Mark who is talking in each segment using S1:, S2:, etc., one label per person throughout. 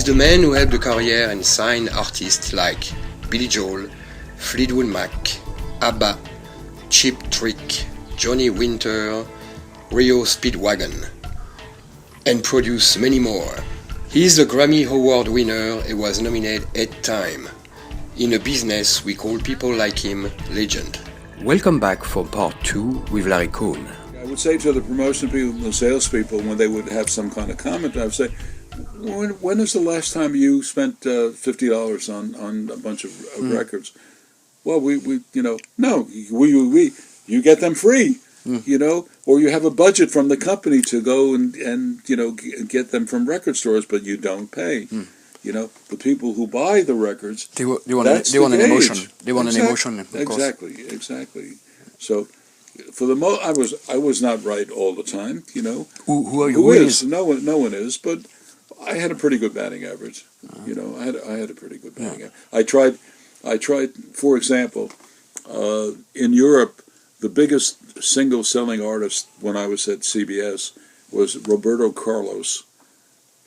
S1: the man who helped the career and signed artists like Billy Joel, Fleetwood Mac, ABBA, Cheap Trick, Johnny Winter, Rio Speedwagon, and produced many more. He is a Grammy Award winner and was nominated 8 times. In a business, we call people like him legend. Welcome back for part 2 with Larry Cohn.
S2: I would say to the promotion people and the salespeople when they would have some kind of comment, I would say, when is the last time you spent $50 on a bunch of records? Well, we you get them free, or you have a budget from the company to go and get them from record stores, but you don't pay. The people who buy the records,
S3: they want an emotion. They want an emotion.
S2: Exactly. So, for the I was not right all the time.
S3: Who are you?
S2: Who is? No one is. But I had a pretty good batting average. I had a pretty good batting average. I tried. For example, in Europe, the biggest single selling artist when I was at CBS was Roberto Carlos.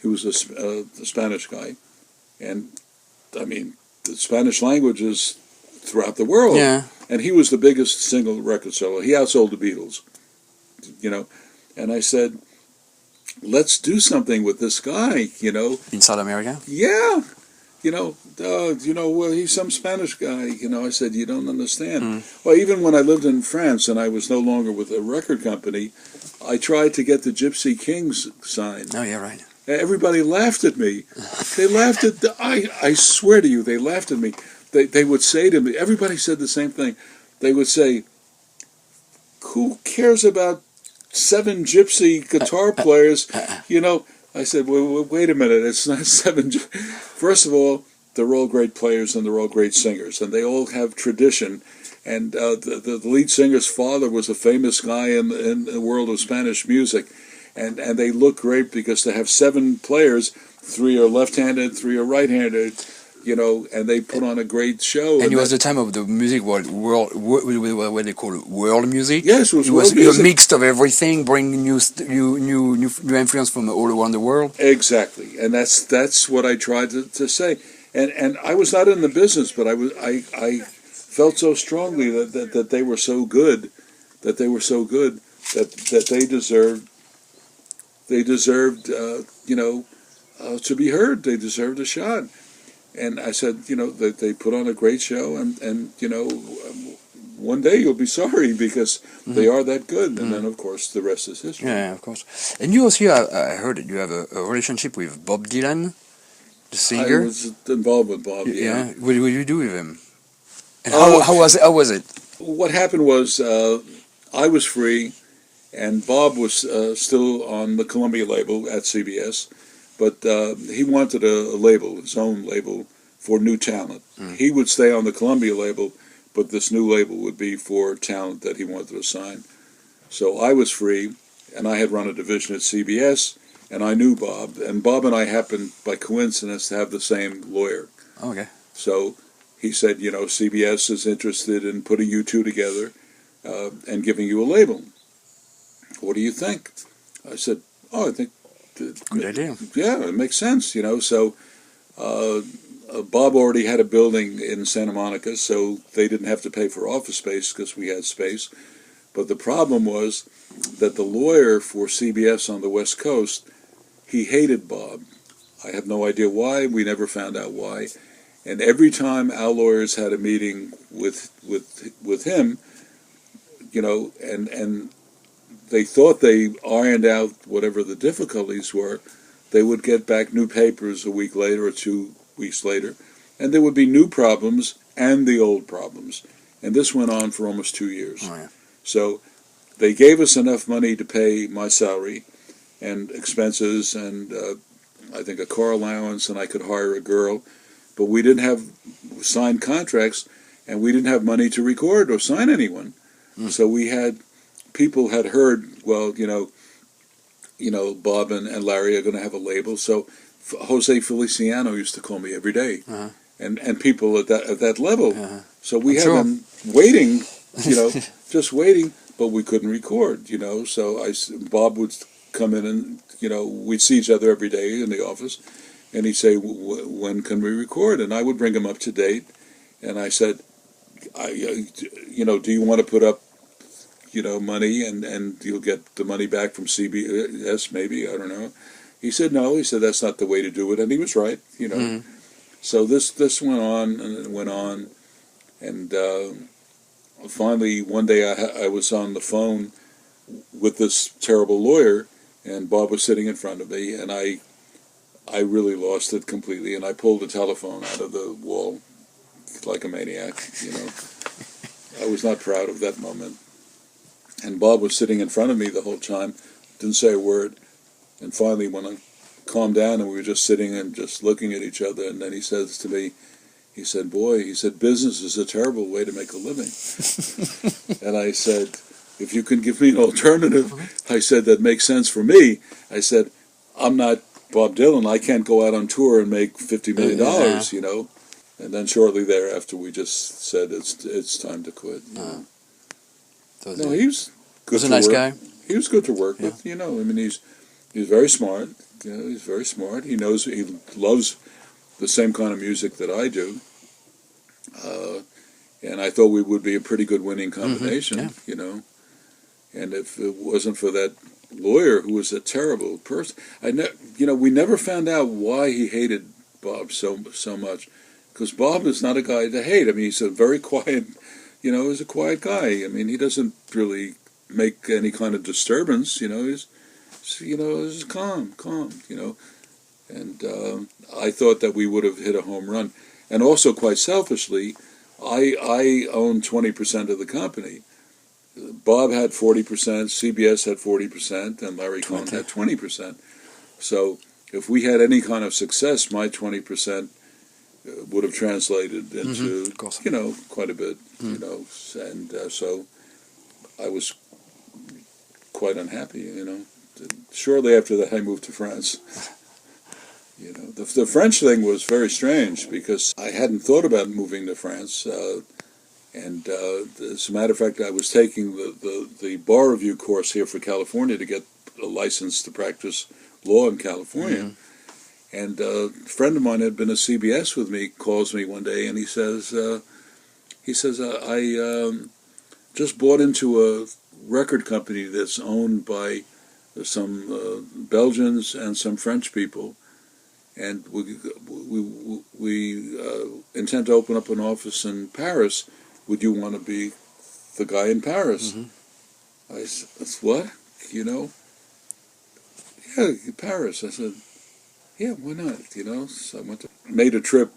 S2: He was a Spanish guy. And, I mean, the Spanish language is throughout the world.
S3: Yeah.
S2: And he was the biggest single record seller. He outsold the Beatles, And I said, let's do something with this guy,
S3: In South America?
S2: Yeah. Well, he's some Spanish guy. I said, you don't understand. Well, even when I lived in France and I was no longer with a record company, I tried to get the Gypsy Kings signed.
S3: Oh, yeah, right.
S2: Everybody laughed at me. They laughed at I swear to you, they laughed at me. They would say to me, everybody said the same thing. They would say, who cares about 7 gypsy guitar players? I said, well, wait a minute, it's not 7. First of all, they're all great players and they're all great singers, and they all have tradition. And the lead singer's father was a famous guy in the world of Spanish music. And they look great because they have 7 players, 3 are left-handed, 3 are right-handed, and they put on a great show.
S3: And it was the time of the music world, what they call it, world music.
S2: Yes, it was
S3: a mix of everything, bringing new influence from all around the world.
S2: Exactly, and that's what I tried to say. And I was not in the business, but I felt so strongly that they were so good, that they deserved. They deserved, to be heard. They deserved a shot. And I said, that they put on a great show, and one day you'll be sorry because they are that good. And then, of course, the rest is history.
S3: Yeah, of course. And you also, I heard that you have a relationship with Bob Dylan, the singer.
S2: I was involved with Bob, yeah.
S3: What did you do with him? And how was it?
S2: What happened was I was free. And Bob was still on the Columbia label at CBS, but he wanted a label, his own label, for new talent. He would stay on the Columbia label, but this new label would be for talent that he wanted to sign. So I was free, and I had run a division at CBS, and I knew Bob. And Bob and I happened, by coincidence, to have the same lawyer.
S3: Okay.
S2: So he said, CBS is interested in putting you two together and giving you a label. What do you think? I said, I think...
S3: Good idea.
S2: Yeah, it makes sense, So Bob already had a building in Santa Monica, so they didn't have to pay for office space because we had space. But the problem was that the lawyer for CBS on the West Coast, he hated Bob. I have no idea why. We never found out why. And every time our lawyers had a meeting with him, and they thought they ironed out whatever the difficulties were, they would get back new papers a week later or 2 weeks later, and there would be new problems and the old problems. And this went on for almost 2 years.
S3: Oh, yeah.
S2: So they gave us enough money to pay my salary and expenses and I think a car allowance, and I could hire a girl, but we didn't have signed contracts, and we didn't have money to record or sign anyone. So people had heard, well, Bob and Larry are going to have a label. So Jose Feliciano used to call me every day, and people at that level. So we had them waiting, just waiting, but we couldn't record, So Bob would come in and, we'd see each other every day in the office, And he'd say, when can we record? And I would bring him up to date. And I said, do you want to put up, money and you'll get the money back from CBS maybe? I don't know. He said, no. He said, that's not the way to do it. And he was right, So this went on and it went on. And finally, one day I was on the phone with this terrible lawyer, and Bob was sitting in front of me, and I really lost it completely, and I pulled the telephone out of the wall like a maniac, I was not proud of that moment. And Bob was sitting in front of me the whole time, didn't say a word, and finally when I calmed down and we were just sitting and just looking at each other, and then he says to me, he said, business is a terrible way to make a living. And I said, if you can give me an alternative, I said, that makes sense for me. I said, I'm not Bob Dylan. I can't go out on tour and make $50 million, And then shortly thereafter, we just said, it's time to quit. No, he was good.
S3: Was a nice guy.
S2: He was good to work with. He's very smart. He's very smart. He loves the same kind of music that I do. And I thought we would be a pretty good winning combination, And if it wasn't for that lawyer who was a terrible person, we never found out why he hated Bob so much. Because Bob is not a guy to hate. I mean, he's a very quiet, he's a quiet guy. I mean, he doesn't really make any kind of disturbance, he's calm, And I thought that we would have hit a home run. And also, quite selfishly, I own 20% of the company. Bob had 40%, CBS had 40%, and Larry Cohn had 20%. So if we had any kind of success, my 20% would have translated into, quite a bit, And so I was quite unhappy, Shortly after that, I moved to France. The French thing was very strange because I hadn't thought about moving to France. And as a matter of fact, I was taking the bar review course here for California to get a license to practice law in California. And a friend of mine had been at CBS with me, calls me one day, and he says, I just bought into a record company that's owned by some Belgians and some French people. And we intend to open up an office in Paris. Would you want to be the guy in Paris? I said, what? Yeah, Paris. I said, yeah, why not? So I made a trip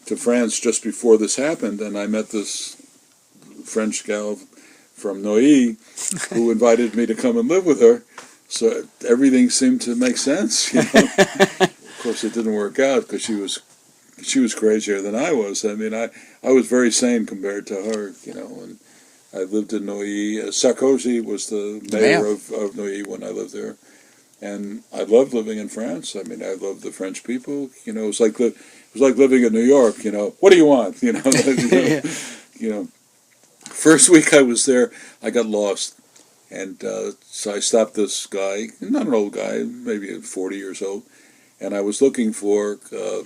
S2: to France just before this happened, and I met this French gal from Neuilly who invited me to come and live with her. So everything seemed to make sense, Of course, it didn't work out because she was crazier than I was. I mean, I was very sane compared to her, And I lived in Neuilly. Sarkozy was the mayor of Neuilly when I lived there, and I loved living in France. I mean, I loved the French people. It was like living in New York. What do you want? First week I was there, I got lost, and so I stopped this guy, not an old guy, maybe 40 years old. And I was looking for the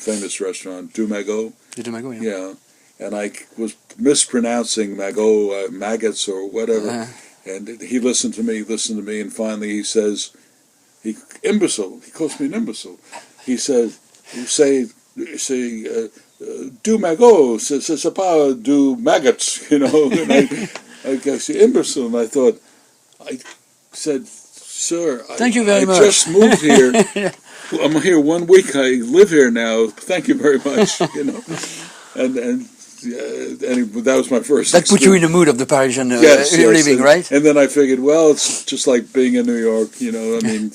S2: famous restaurant, Du Magot.
S3: Du Magot,
S2: yeah. And I was mispronouncing Magot, maggots or whatever. And he listened to me, and finally he says, imbecile. He calls me an imbecile. He says, say, Du Magot, c'est pas du maggots, And I guess imbecile. And I thought, I said, sir,
S3: thank you very much.
S2: I just moved here. I'm here 1 week. I live here now. Thank you very much. And that was my first.
S3: That put you in the mood of the Parisian living, right?
S2: And then I figured, well, it's just like being in New York. I mean,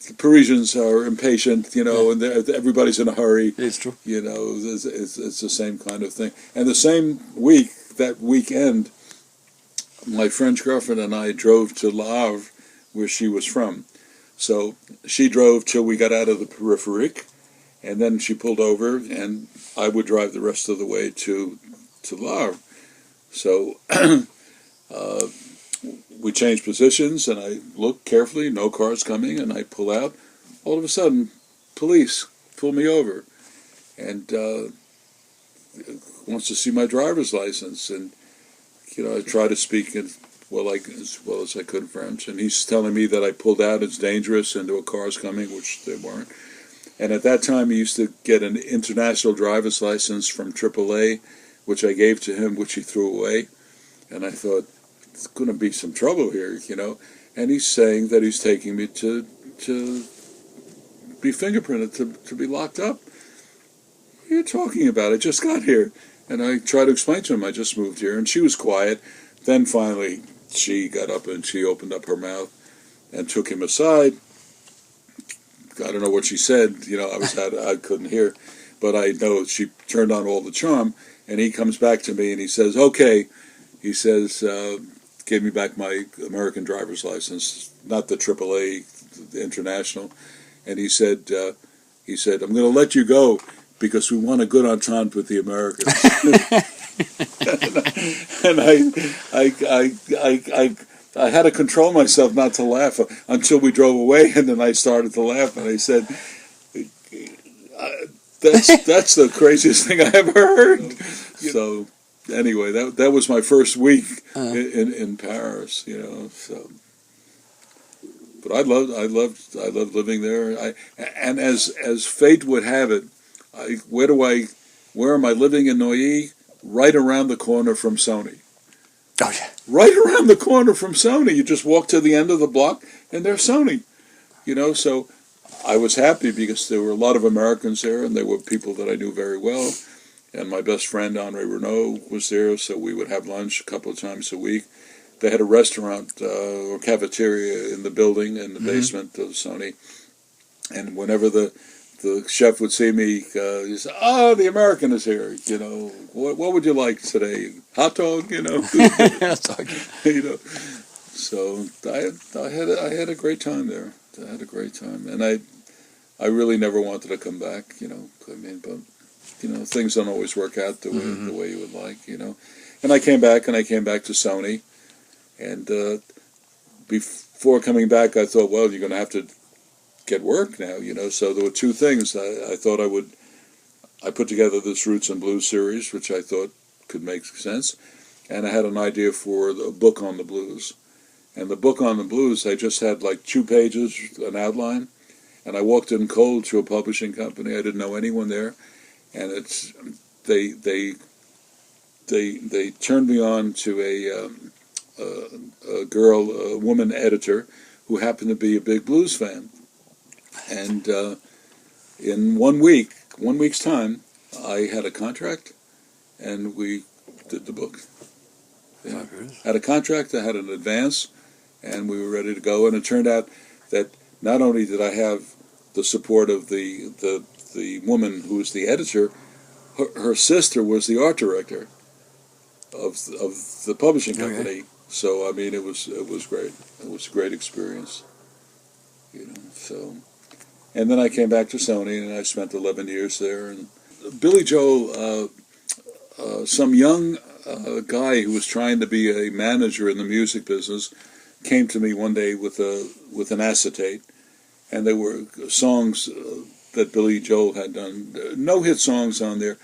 S2: the Parisians are impatient. And everybody's in a hurry.
S3: It's true.
S2: It's the same kind of thing. And the same week, that weekend, my French girlfriend and I drove to Le Havre, where she was from. So she drove till we got out of the Périphérique, and then she pulled over, and I would drive the rest of the way to Le Havre. So we changed positions, and I looked carefully, no cars coming, and I pull out. All of a sudden, police pull me over and wants to see my driver's license. And, I try to speak as well as I could French. And he's telling me that I pulled out, it's dangerous, and there were cars coming, which they weren't. And at that time, he used to get an international driver's license from AAA, which I gave to him, which he threw away. And I thought, it's going to be some trouble here, And he's saying that he's taking me to be fingerprinted, to be locked up. What are you talking about? I just got here. And I tried to explain to him, I just moved here. And she was quiet. Then finally, she got up and she opened up her mouth and took him aside. I don't know what she said. I couldn't hear. But I know she turned on all the charm. And he comes back to me and he says, okay. He says, give me back my American driver's license, not the AAA, the international. And he said, I'm going to let you go because we want a good entente with the Americans. and I had to control myself not to laugh until we drove away, and then I started to laugh, and I said, that's the craziest thing I ever heard. So anyway, that was my first week in Paris, so. But I loved living there. And as fate would have it, where am I living in Neuilly? Right around the corner from Sony.
S3: Oh yeah.
S2: Right around the corner from Sony. You just walk to the end of the block, and there's Sony. So I was happy because there were a lot of Americans there, and they were people that I knew very well. And my best friend, Henri Renaud, was there, so we would have lunch a couple of times a week. They had a restaurant or cafeteria in the building, in the basement of Sony. And whenever the chef would see me, he'd say, "Oh, the American is here. What would you like today? Hot dog,
S3: Hot dog.
S2: So I had a great time there. I had a great time, and I really never wanted to come back. But things don't always work out the way you would like. And I came back to Sony, and before coming back, I thought, well, you're going to have to get work now, So there were two things. I thought I put together this Roots and Blues series, which I thought could make sense, and I had an idea for a book on the blues. And the book on the blues, I just had like 2 pages, an outline, and I walked in cold to a publishing company. I didn't know anyone there, and they turned me on to a woman editor who happened to be a big blues fan. And in 1 week's time, I had a contract, and we did the book. Yeah. Had a contract, I had an advance, and we were ready to go. And it turned out that not only did I have the support of the woman who was the editor, her sister was the art director of the publishing company. Okay. So I mean, it was great. It was a great experience. So. And then I came back to Sony, and I spent 11 years there. And Billy Joel, some young guy who was trying to be a manager in the music business, came to me one day with an acetate, and there were songs that Billy Joel had done, no hit songs on there,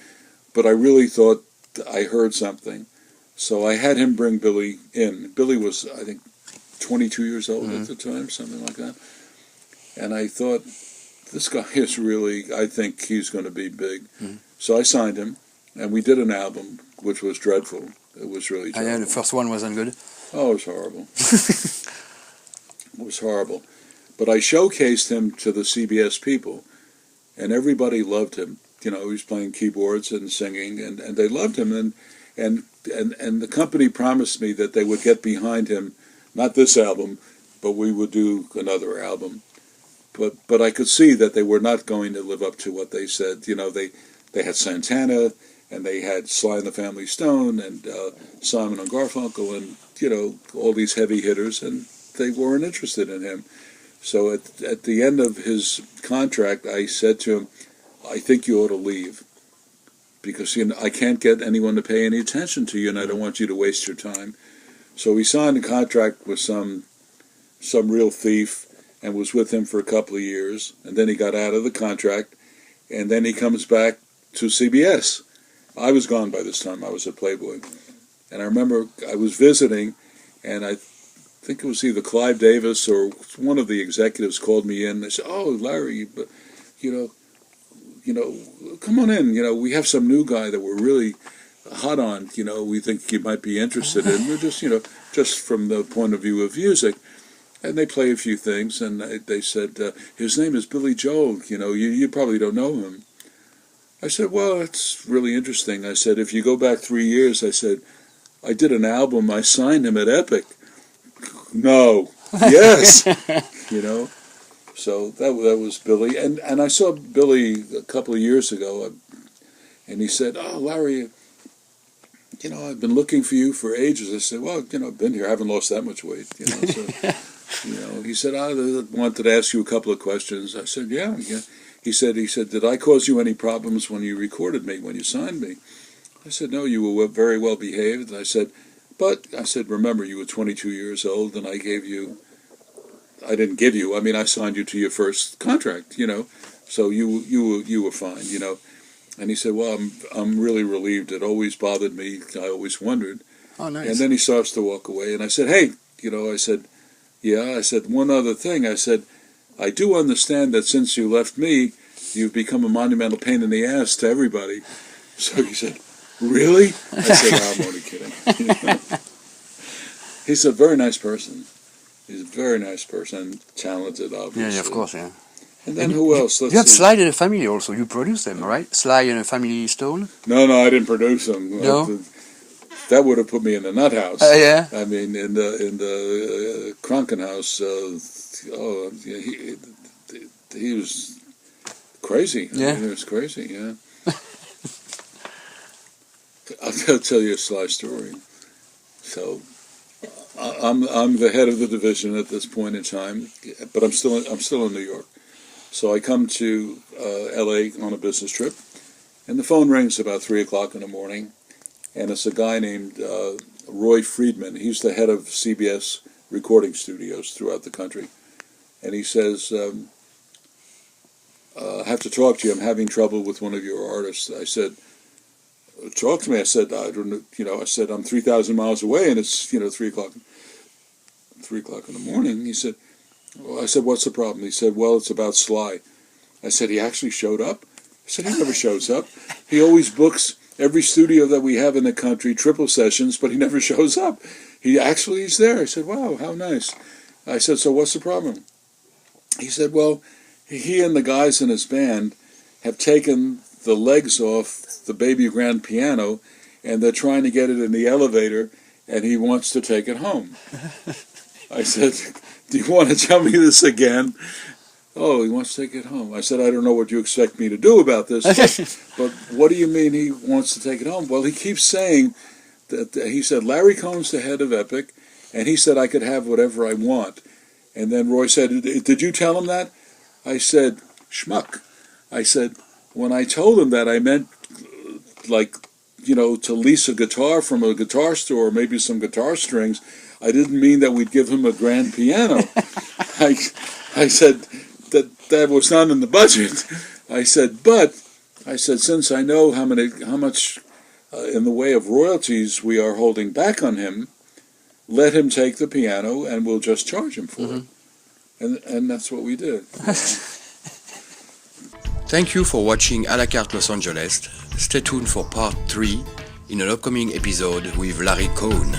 S2: but I really thought I heard something. So I had him bring Billy in. Billy was, I think, 22 years old at the time, something like that. And I thought, this guy is really, I think he's going to be big. So I signed him, and we did an album, which was dreadful. It was really terrible.
S3: Yeah, the first one wasn't good?
S2: Oh, it was horrible. It was horrible. But I showcased him to the CBS people, and everybody loved him. He was playing keyboards and singing, and they loved him. And the company promised me that they would get behind him, not this album, but we would do another album. But I could see that they were not going to live up to what they said. They had Santana, and they had Sly and the Family Stone, and Simon and Garfunkel, and all these heavy hitters, and they weren't interested in him. So at the end of his contract, I said to him, "I think you ought to leave, because I can't get anyone to pay any attention to you, and I don't want you to waste your time." So we signed a contract with some real thief. and was with him for a couple of years, and then he got out of the contract, and then he comes back to CBS. I was gone by this time. I was at Playboy. And I remember I was visiting, and I think it was either Clive Davis or one of the executives called me in. They said, "Oh, Larry, you know, come on in. You know, we have some new guy that we're really hot on. You know, we think you might be interested in." We're just, just from the point of view of music. And they play a few things, and they said, "His name is Billy Joel. You know, you probably don't know him." I said, "Well, it's really interesting." I said, "If you go back 3 years," I said, "I did an album. I signed him at Epic." "No." "Yes." So that was Billy. And I saw Billy a couple of years ago, and he said, "Oh, Larry, I've been looking for you for ages." I said, "Well, I've been here. I haven't lost that much weight." So, he said, "I wanted to ask you a couple of questions." I said, yeah. He said, "Did I cause you any problems when you recorded me, when you signed me?" I said, "No, you were very well behaved." I said, "Remember, you were 22 years old, and I signed you to your first contract, so you were fine, And he said, "Well, I'm really relieved. It always bothered me. I always wondered."
S3: Oh, nice.
S2: And then he starts to walk away, and I said, "Hey, I said, yeah." I said, "One other thing." I said, "I do understand that since you left me, you've become a monumental pain in the ass to everybody." So he said, "Really?" I said, "I'm only kidding." He's a very nice person. He's a very nice person, talented, obviously.
S3: Yeah, of course, yeah.
S2: And then who else?
S3: You have Sly and the Family also. You produce them, right? Sly and the Family Stone?
S2: No, I didn't produce them.
S3: No?
S2: That would have put me in the nut house.
S3: Yeah?
S2: I mean, in the Krankenhaus, he was crazy.
S3: Yeah?
S2: He was crazy, yeah. I'll tell you a Sly story. So, I'm the head of the division at this point in time, but I'm still in New York. So I come to L.A. on a business trip, and the phone rings about 3 o'clock in the morning, and it's a guy named Roy Friedman. He's the head of CBS recording studios throughout the country. And he says, "I have to talk to you. I'm having trouble with one of your artists." I said, "Talk to me." I said, "I don't, I said, I'm 3,000 miles away, and it's, 3 o'clock in the morning." He said, I said, "What's the problem?" He said, "Well, it's about Sly." I said, "He actually showed up?" I said, "He never shows up. He always books every studio that we have in the country, triple sessions, but he never shows up. He's there." I said, "Wow, how nice." I said, "So what's the problem?" He said, "Well, he and the guys in his band have taken the legs off the baby grand piano, and they're trying to get it in the elevator, and he wants to take it home." I said, "Do you want to tell me this again?" "Oh, he wants to take it home." I said, "I don't know what you expect me to do about this, but what do you mean he wants to take it home?" "Well, he keeps saying that," he said, "Larry Cohn's the head of Epic, and he said I could have whatever I want." And then Roy said, "Did you tell him that?" I said, "Schmuck." I said, "When I told him that, I meant, to lease a guitar from a guitar store, maybe some guitar strings. I didn't mean that we'd give him a grand piano." I said, that was not in the budget. I said, "Since I know how much in the way of royalties we are holding back on him, let him take the piano and we'll just charge him for it." And that's what we did.
S1: Thank you for watching À la Carte Los Angeles. Stay tuned for part 3 in an upcoming episode with Larry Cohn.